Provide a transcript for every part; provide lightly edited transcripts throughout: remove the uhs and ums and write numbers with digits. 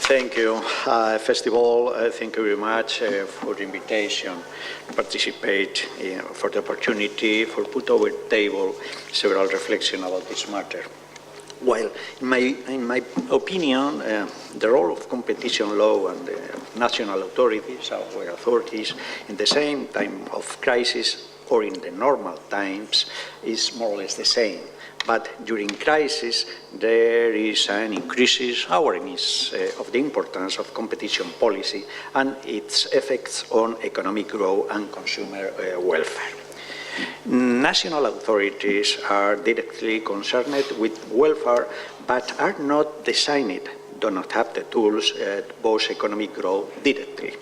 Thank you. First of all, thank you very much for the invitation to participate, for the opportunity for put over the table several reflections about this matter. Well, in my opinion, the role of competition law and the national authorities, our authorities, in the same time of crisis or in the normal times is more or less the same. But during crisis, there is an increased awareness of the importance of competition policy and its effects on economic growth and consumer welfare. National authorities are directly concerned with welfare, but are not designed, do not have the tools to boost economic growth directly.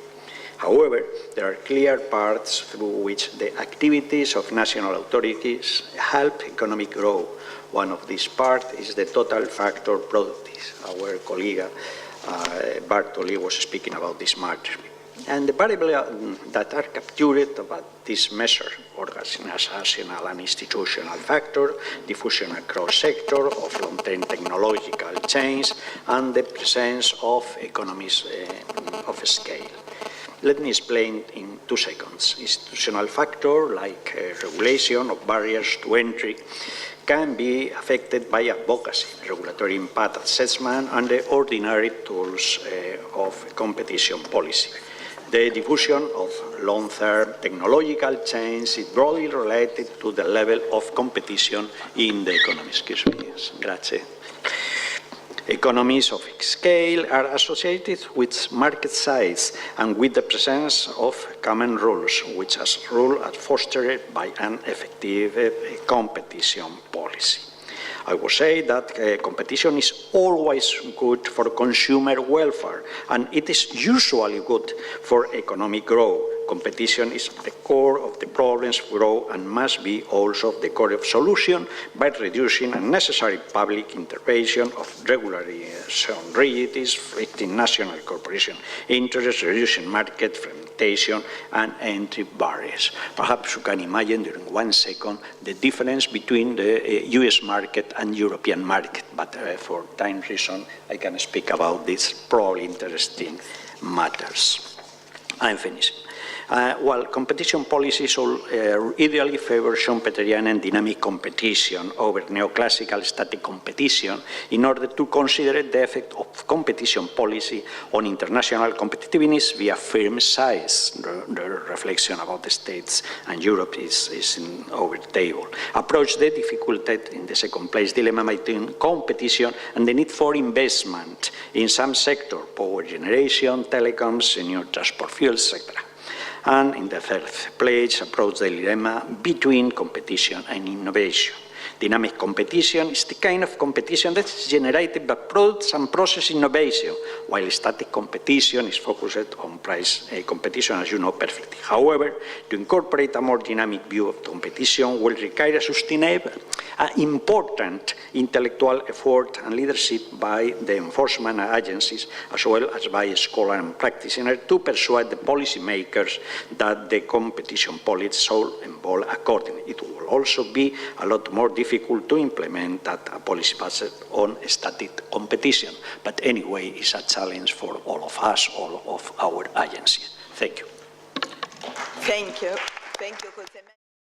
However, there are clear paths through which the activities of national authorities help economic growth. One of these parts is the total factor productive. Our colleague Bartoli was speaking about this matter. And the variables that are captured about this measure, organizational and institutional factor, diffusion across sector of long-term technological change, and the presence of economies of scale. Let me explain in 2 seconds. Institutional factor, like regulation of barriers to entry, can be affected by advocacy, regulatory impact assessment, and the ordinary tools of competition policy. The diffusion of long-term technological change is broadly related to the level of competition in the economy. Excuse me. Yes. Grazie. Economies of scale are associated with market size and with the presence of common rules, which as rule are fostered by an effective competition policy. I would say that competition is always good for consumer welfare, and it is usually good for economic growth. Competition is at the core of the problems of growth and must be also the core of solution by reducing unnecessary public intervention of regulation rigidities, restricting national corporation interests, reducing market fragmentation and entry barriers. Perhaps you can imagine during 1 second the difference between the US market and European market, but for time reason I can speak about these probably interesting matters. I'm finishing. While competition policies ideally favor Schumpeterian and dynamic competition over neoclassical static competition in order to consider the effect of competition policy on international competitiveness via firm size. The reflection about the States and Europe is over the table. Approach the difficulty in the second place dilemma between competition and the need for investment in some sector, power generation, telecoms, new transport fuels, etc. And in the third place, approach the dilemma between competition and innovation. Dynamic competition is the kind of competition that is generated by products and process innovation, while static competition is focused on price competition, as you know perfectly. However, to incorporate a more dynamic view of competition will require a sustainable, important intellectual effort and leadership by the enforcement agencies, as well as by scholars and practitioners, to persuade the policymakers that the competition policy should evolve accordingly. It will also be a lot more difficult to implement that policy based on static competition. But anyway, it's a challenge for all of us, all of our agencies. Thank you. Thank you. Thank you, Josè.